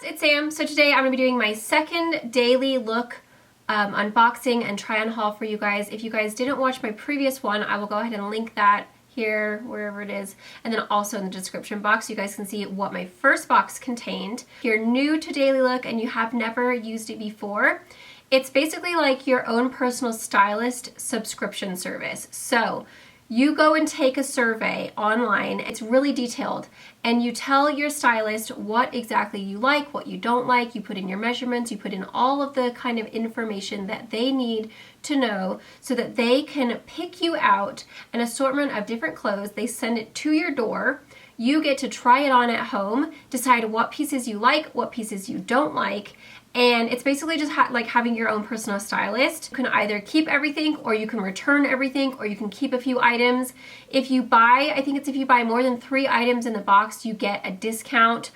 it's Sam. So today I'm going to be doing my second daily look unboxing and try on haul for you guys. If you guys didn't watch my previous one, I will go ahead and link that here, wherever it is, and then also in the description box so you guys can see what my first box contained. If you're new to Daily Look and you have never used it before, it's basically like your own personal stylist subscription service. So you go and take a survey online, it's really detailed, and you tell your stylist what exactly you like, what you don't like, you put in your measurements, you put in all of the kind of information that they need to know so that they can pick you out an assortment of different clothes. They send it to your door. You get to try it on at home, decide what pieces you like, what pieces you don't like, and it's basically just like having your own personal stylist. You can either keep everything or you can return everything or you can keep a few items. If you buy, I think it's if you buy more than 3 items in the box, you get a discount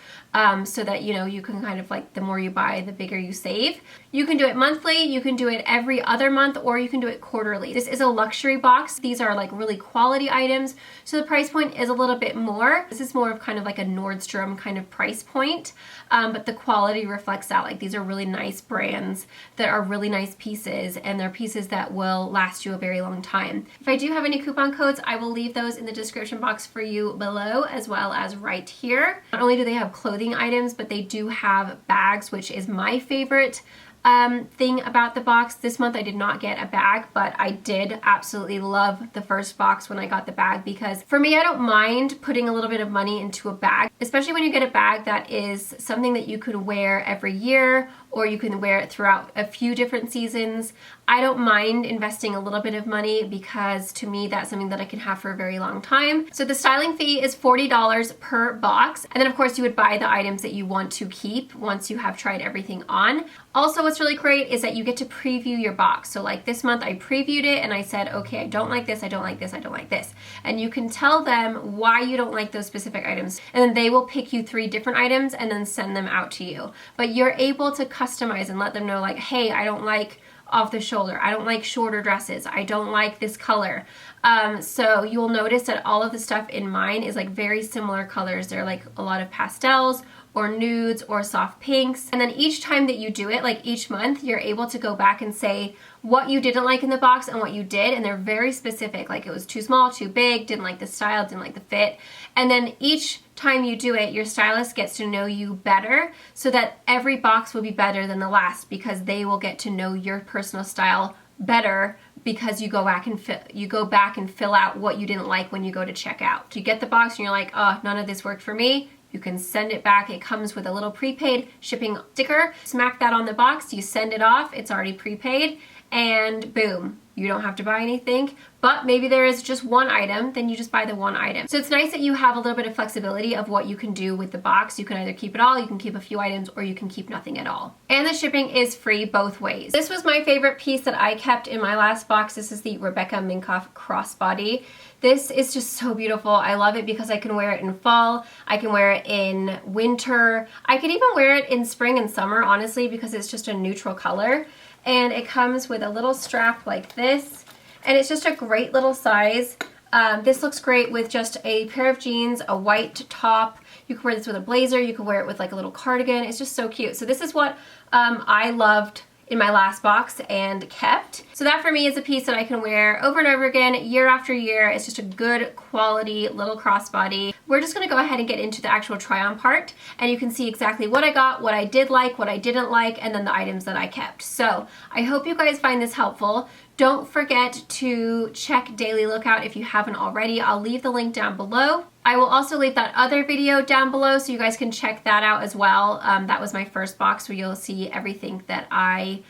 so that, you know, you can kind of like the more you buy, the bigger you save. You can do it monthly, you can do it every other month, or you can do it quarterly. This is a luxury box. These are like really quality items, so the price point is a little bit more. This is more of kind of like a Nordstrom kind of price point, but the quality reflects that. Like these are really nice brands that are really nice pieces, and they're pieces that will last you a very long time. If I do have any coupon codes, I will leave those in the description box for you below, as well as right here. Not only do they have clothing items, but they do have bags, which is my favorite thing about the box. This month I did not get a bag, but I did absolutely love the first box when I got the bag, because for me, I don't mind putting a little bit of money into a bag, especially when you get a bag that is something that you could wear every year, or you can wear it throughout a few different seasons. I don't mind investing a little bit of money because to me that's something that I can have for a very long time. So the styling fee is $40 per box, and then of course you would buy the items that you want to keep once you have tried everything on. Also, what's really great is that you get to preview your box. So like this month I previewed it and I said, okay, I don't like this, I don't like this, I don't like this. And you can tell them why you don't like those specific items, and then they will pick you 3 different items and then send them out to you. But you're able to customize and let them know like, hey, I don't like off the shoulder, I don't like shorter dresses, I don't like this color. So you'll notice that all of the stuff in mine is like very similar colors. They're like a lot of pastels or nudes or soft pinks. And then each time that you do it, like each month, you're able to go back and say what you didn't like in the box and what you did, and they're very specific, like it was too small, too big, didn't like the style, didn't like the fit. And then each time you do it, your stylist gets to know you better, so that every box will be better than the last, because they will get to know your personal style better, because you go back and fill out what you didn't like when you go to check out. You get the box and you're like, oh, none of this worked for me. You can send it back. It comes with a little prepaid shipping sticker. Smack that on the box, you send it off, it's already prepaid, and boom, you don't have to buy anything. But maybe there is just one item, then you just buy the one item. So it's nice that you have a little bit of flexibility of what you can do with the box. You can either keep it all, you can keep a few items, or you can keep nothing at all. And the shipping is free both ways. This was my favorite piece that I kept in my last box. This is the Rebecca Minkoff Crossbody. This is just so beautiful. I love it because I can wear it in fall, I can wear it in winter, I could even wear it in spring and summer, honestly, because it's just a neutral color. And it comes with a little strap like this, and it's just a great little size. This looks great with just a pair of jeans, a white top. You can wear this with a blazer, you can wear it with like a little cardigan. It's just so cute. So this is what I loved in my last box and kept. So that for me is a piece that I can wear over and over again, year after year. It's just a good quality little crossbody. We're just gonna go ahead and get into the actual try on part, and you can see exactly what I got, what I did like, what I didn't like, and then the items that I kept. So I hope you guys find this helpful. Don't forget to check Daily Look out if you haven't already. I'll leave the link down below. I will also leave that other video down below so you guys can check that out as well. That was my first box where you'll see everything that I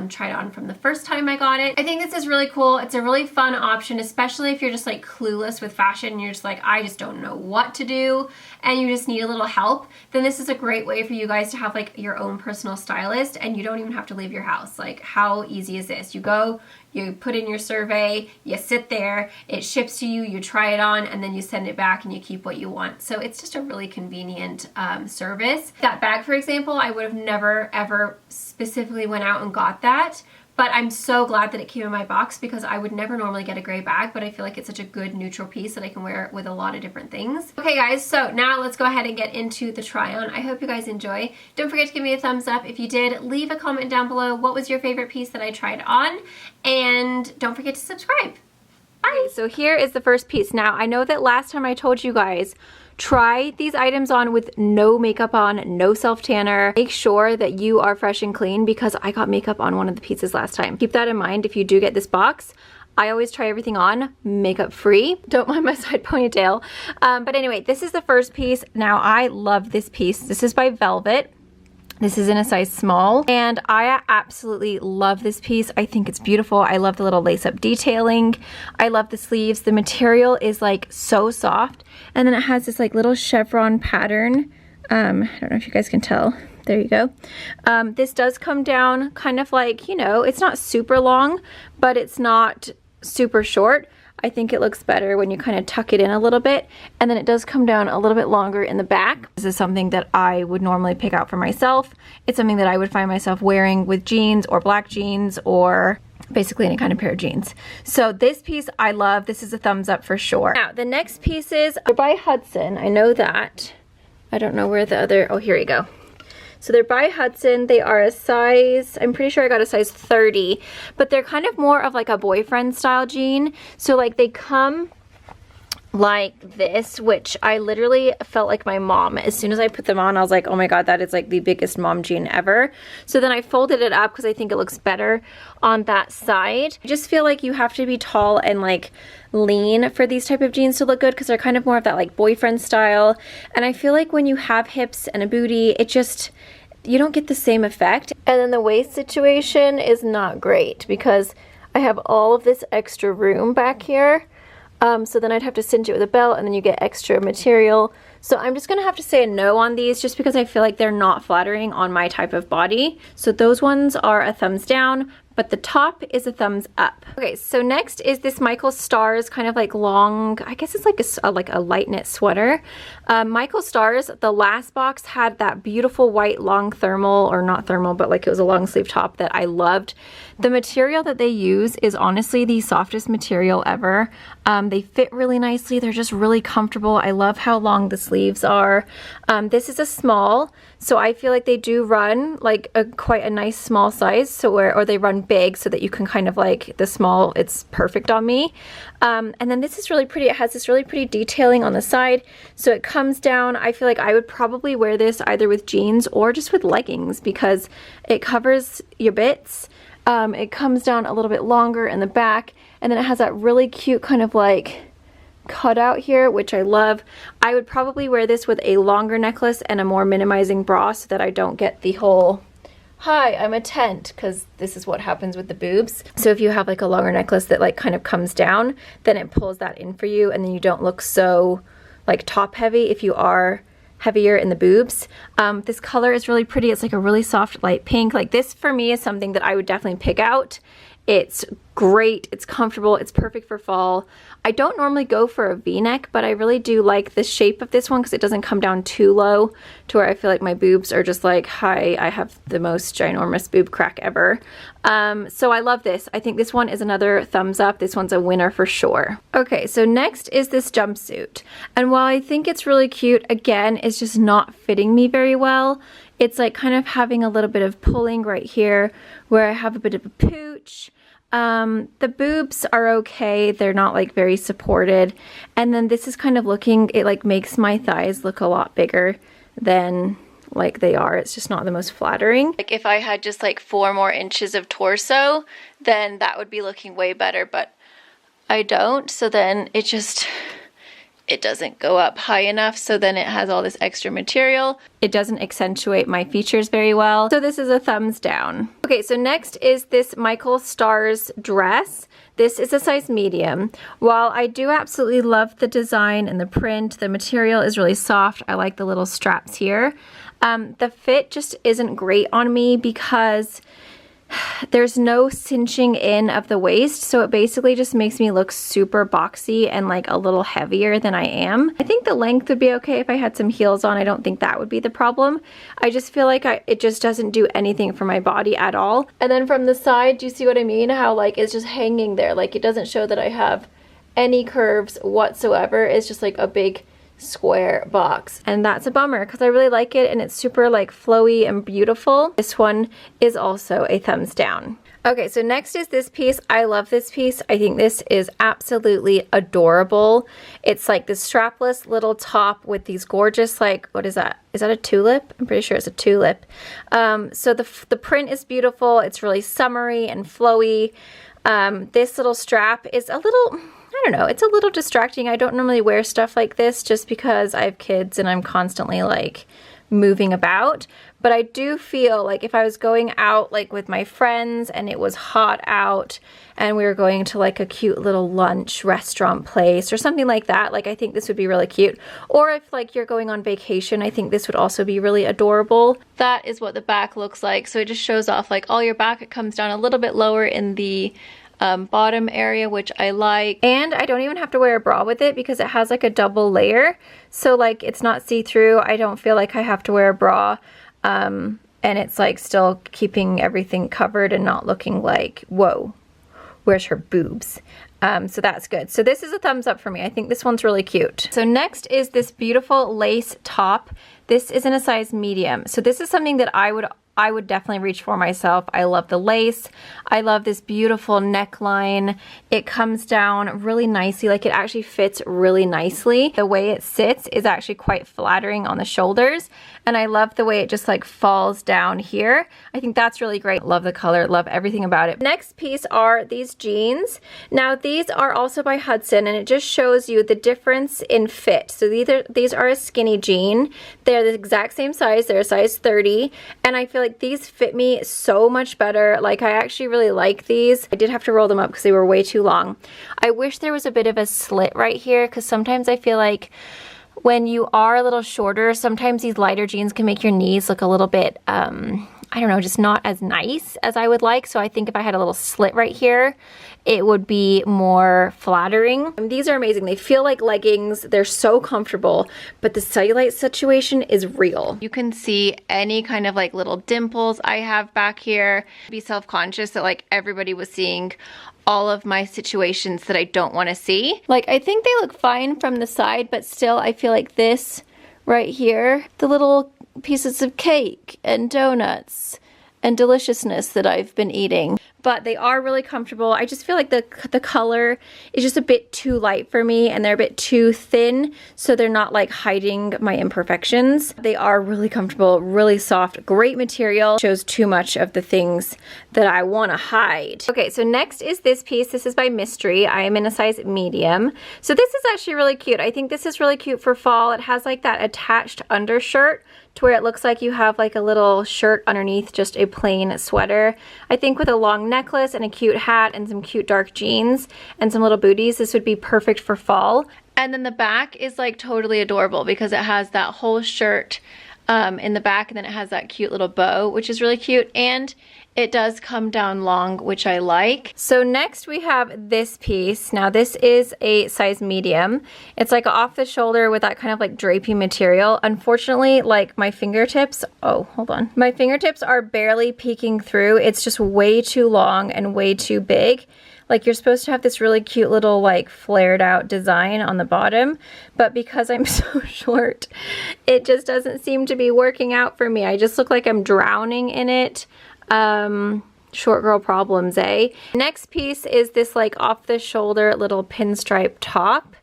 tried on from the first time I got it. I think this is really cool. It's a really fun option, especially if you're just like clueless with fashion and you're just like, I just don't know what to do, and you just need a little help. Then this is a great way for you guys to have like your own personal stylist, and you don't even have to leave your house. Like, how easy is this? You go, you put in your survey, you sit there, it ships to you, you try it on, and then you send it back and you keep what you want. So it's just a really convenient service. That bag, for example, I would have never ever specifically went out and got that, But I'm so glad that it came in my box because I would never normally get a gray bag, but I feel like it's such a good neutral piece that I can wear with a lot of different things. Okay guys, so now let's go ahead and get into the try on. I hope you guys enjoy. Don't forget to give me a thumbs up. If you did, leave a comment down below. What was your favorite piece that I tried on? And don't forget to subscribe. Bye. So here is the first piece. Now I know that last time I told you guys, try these items on with no makeup on, no self-tanner. Make sure that you are fresh and clean because I got makeup on one of the pieces last time. Keep that in mind if you do get this box. I always try everything on makeup free. Don't mind my side ponytail. But anyway, this is the first piece. Now I love this piece. This is by Velvet. This is in a size small, and I absolutely love this piece. I think it's beautiful. I love the little lace-up detailing. I love the sleeves. The material is like so soft, and then it has this like little chevron pattern. I don't know if you guys can tell. There you go. This does come down kind of like, you know, it's not super long, but it's not super short. I think it looks better when you kind of tuck it in a little bit, and then it does come down a little bit longer in the back. This is something that I would normally pick out for myself. It's something that I would find myself wearing with jeans or black jeans or basically any kind of pair of jeans. So this piece I love. This is a thumbs up for sure. Now the next pieces are by Hudson. I know that. I don't know where the other, oh here you go. So they're by Hudson. They are a size, I'm pretty sure I got a size 30, but they're kind of more of like a boyfriend style jean. So like they come like this, which I literally felt like my mom. As soon as I put them on, I was like, oh my god, that is like the biggest mom jean ever. So then I folded it up because I think it looks better on that side. I just feel like you have to be tall and like lean for these type of jeans to look good because they're kind of more of that like boyfriend style. And I feel like when you have hips and a booty, it just, you don't get the same effect. And then the waist situation is not great because I have all of this extra room back here. So then I'd have to cinch it with a belt, and then you get extra material. So I'm just gonna have to say a no on these just because I feel like they're not flattering on my type of body. So those ones are a thumbs down, but the top is a thumbs up. Okay, so next is this Michael Stars kind of like long, I guess it's like a light knit sweater. Michael Stars, the last box had that beautiful white long thermal, or not thermal, but like it was a long sleeve top that I loved. The material that they use is honestly the softest material ever. They fit really nicely. They're just really comfortable. I love how long the sleeves are. This is a small, so I feel like they do run like quite a nice small size, so or they run big so that you can kind of like the small, it's perfect on me. And then this is really pretty. It has this really pretty detailing on the side, so it comes down. I feel like I would probably wear this either with jeans or just with leggings because it covers your bits. It comes down a little bit longer in the back, and then it has that really cute kind of like cutout here, which I love. I would probably wear this with a longer necklace and a more minimizing bra so that I don't get the whole, hi, I'm a tent, because this is what happens with the boobs. So if you have like a longer necklace that like kind of comes down, then it pulls that in for you, and then you don't look so like top heavy if you are heavier in the boobs. This color is really pretty. It's like a really soft light pink. Like this for me is something that I would definitely pick out. It's great, it's comfortable, it's perfect for fall. I don't normally go for a v-neck, but I really do like the shape of this one because it doesn't come down too low to where I feel like my boobs are just like, hi, I have the most ginormous boob crack ever. So I love this. I think this one is another thumbs up. This one's a winner for sure. Okay, so next is this jumpsuit. And while I think it's really cute, again, it's just not fitting me very well. It's like kind of having a little bit of pulling right here where I have a bit of a pooch. The boobs are okay. They're not like very supported. And then this is kind of looking, it like makes my thighs look a lot bigger than like they are. It's just not the most flattering. Like if I had just like 4 more inches of torso, then that would be looking way better, but I don't. So then it just, it doesn't go up high enough, so then it has all this extra material. It doesn't accentuate my features very well, so this is a thumbs down. Okay, so next is this Michael Stars dress. This is a size medium. While I do absolutely love the design and the print, the material is really soft. I like the little straps here. The fit just isn't great on me because there's no cinching in of the waist, so it basically just makes me look super boxy and like a little heavier than I am. I think the length would be okay if I had some heels on. I don't think that would be the problem. I just feel like it just doesn't do anything for my body at all. And then from the side, do you see what I mean? How like it's just hanging there, like it doesn't show that I have any curves whatsoever. It's just like a big square box, and that's a bummer because I really like it and it's super like flowy and beautiful. This one is also a thumbs down. Okay, so next is this piece. I love this piece. I think this is absolutely adorable. It's like this strapless little top with these gorgeous, like, what is that? Is that a tulip? I'm pretty sure it's a tulip. So the print is beautiful. It's really summery and flowy. This little strap is a little, I don't know, it's a little distracting. I don't normally wear stuff like this just because I have kids and I'm constantly like moving about. But I do feel like if I was going out like with my friends and it was hot out and we were going to like a cute little lunch restaurant place or something like that, like I think this would be really cute. Or if like you're going on vacation, I think this would also be really adorable. That is what the back looks like. So it just shows off like all your back. It comes down a little bit lower in the bottom area, which I like. And I don't even have to wear a bra with it because it has like a double layer. So like it's not see-through. I don't feel like I have to wear a bra. And it's like still keeping everything covered and not looking like, whoa, where's her boobs? So that's good. So this is a thumbs up for me. I think this one's really cute. So next is this beautiful lace top. This is in a size medium. So this is something that I would definitely reach for myself. I love the lace. I love this beautiful neckline. It comes down really nicely. Like it actually fits really nicely. The way it sits is actually quite flattering on the shoulders. And I love the way it just like falls down here. I think that's really great. Love the color, love everything about it. Next piece are these jeans. Now these are also by Hudson and it just shows you the difference in fit. So these are a skinny jean. They're the exact same size. They're a size 30. And I feel like these fit me so much better. Like I actually really like these. I did have to roll them up because they were way too long. I wish there was a bit of a slit right here because sometimes I feel like when you are a little shorter, sometimes these lighter jeans can make your knees look a little bit, I don't know, just not as nice as I would like. So I think if I had a little slit right here, it would be more flattering. And these are amazing. They feel like leggings. They're so comfortable, but the cellulite situation is real. You can see any kind of like little dimples I have back here. Be self-conscious that like everybody was seeing all of my situations that I don't want to see. Like I think they look fine from the side, but still I feel like this right here, the little pieces of cake and donuts and deliciousness that I've been eating. But they are really comfortable. I just feel like the color is just a bit too light for me and they're a bit too thin, so they're not like hiding my imperfections. They are really comfortable, really soft, great material. Shows too much of the things that I want to hide. Okay, so next is this piece. This is by Mystery. I am in a size medium. So this is actually really cute. I think this is really cute for fall. It has like that attached undershirt to where it looks like you have like a little shirt underneath just a plain sweater. I think with a long necklace and a cute hat and some cute dark jeans and some little booties, this would be perfect for fall. And then the back is like totally adorable because it has that whole shirt in the back and then it has that cute little bow, which is really cute. And it does come down long, which I like. So next we have this piece. Now this is a size medium. It's like off the shoulder with that kind of like drapey material. Unfortunately, like my fingertips, oh, hold on. My fingertips are barely peeking through. It's just way too long and way too big. Like you're supposed to have this really cute little like flared out design on the bottom, but because I'm so short, it just doesn't seem to be working out for me. I just look like I'm drowning in it. Short girl problems, eh? Next piece is this like off the shoulder little pinstripe top.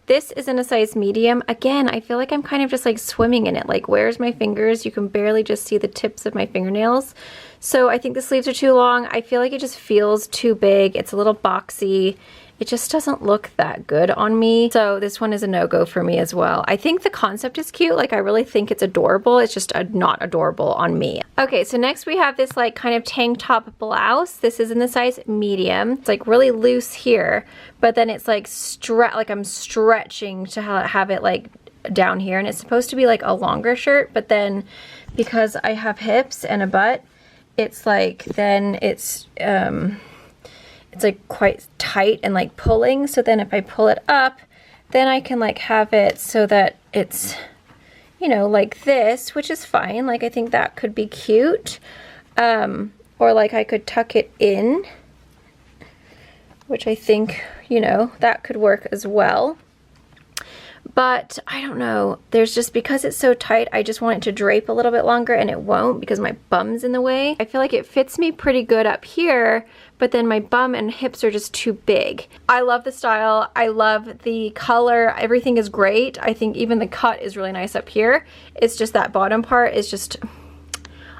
This is in a size medium. Again, I feel like I'm kind of just like swimming in it. Like where's my fingers? You can barely just see the tips of my fingernails. So I think the sleeves are too long. I feel like it just feels too big. It's a little boxy. It just doesn't look that good on me. So this one is a no-go for me as well. I think the concept is cute. Like I really think it's adorable. It's just not adorable on me. Okay, so next we have this like kind of tank top blouse. This is in the size medium. It's like really loose here, but then it's like I'm stretching to have it like down here, and it's supposed to be like a longer shirt, but then because I have hips and a butt, it's like, then it's like quite tight and like pulling. So then if I pull it up, then I can like have it so that it's, you know, like this, which is fine. Like I think that could be cute. Or like I could tuck it in, which I think, you know, that could work as well. But I don't know, there's just, because it's so tight, I just want it to drape a little bit longer, and it won't because my bum's in the way. I feel like it fits me pretty good up here, but then my bum and hips are just too big. I love the style, I love the color, everything is great. I think even the cut is really nice up here. It's just that bottom part is just,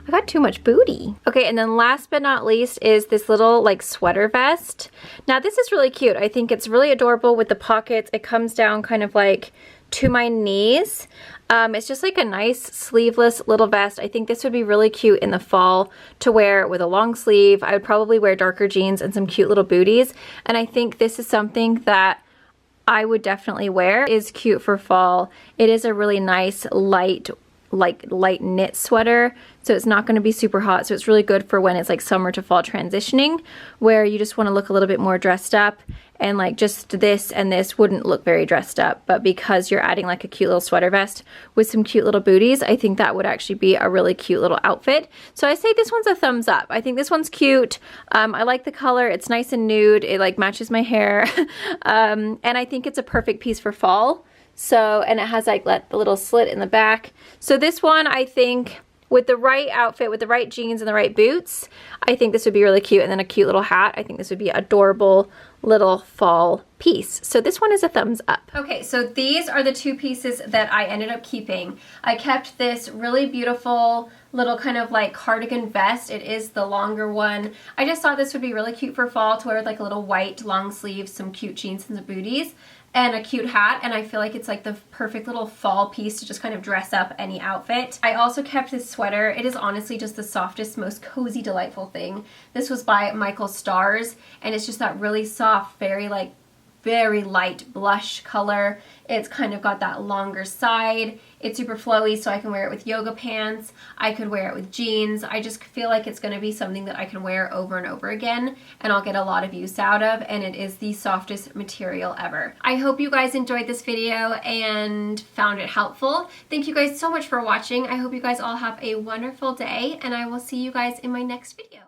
I got too much booty. Okay, and then last but not least is this little like sweater vest. Now this is really cute. I think it's really adorable with the pockets. It comes down kind of like to my knees. It's just like a nice sleeveless little vest. I think this would be really cute in the fall to wear with a long sleeve. I would probably wear darker jeans and some cute little booties. And I think this is something that I would definitely wear. It is cute for fall. It is a really nice light knit sweater, so it's not going to be super hot, so it's really good for when it's like summer to fall transitioning, where you just want to look a little bit more dressed up, and like just this and this wouldn't look very dressed up, but because you're adding like a cute little sweater vest with some cute little booties, I think that would actually be a really cute little outfit. So I say this one's a thumbs up. I think this one's cute. I like the color. It's nice and nude. It like matches my hair. And I think it's a perfect piece for fall. So, and it has like the little slit in the back. So this one, I think with the right outfit, with the right jeans and the right boots, I think this would be really cute. And then a cute little hat. I think this would be adorable little fall piece. So this one is a thumbs up. Okay, so these are the two pieces that I ended up keeping. I kept this really beautiful little kind of like cardigan vest. It is the longer one. I just thought this would be really cute for fall to wear with like a little white long sleeve, some cute jeans and some booties, and a cute hat, and I feel like it's like the perfect little fall piece to just kind of dress up any outfit. I also kept this sweater. It is honestly just the softest, most cozy, delightful thing. This was by Michael Stars, and it's just that really soft, very light blush color. It's kind of got that longer side. It's super flowy, so I can wear it with yoga pants. I could wear it with jeans. I just feel like it's going to be something that I can wear over and over again, and I'll get a lot of use out of, and it is the softest material ever. I hope you guys enjoyed this video and found it helpful. Thank you guys so much for watching. I hope you guys all have a wonderful day, and I will see you guys in my next video.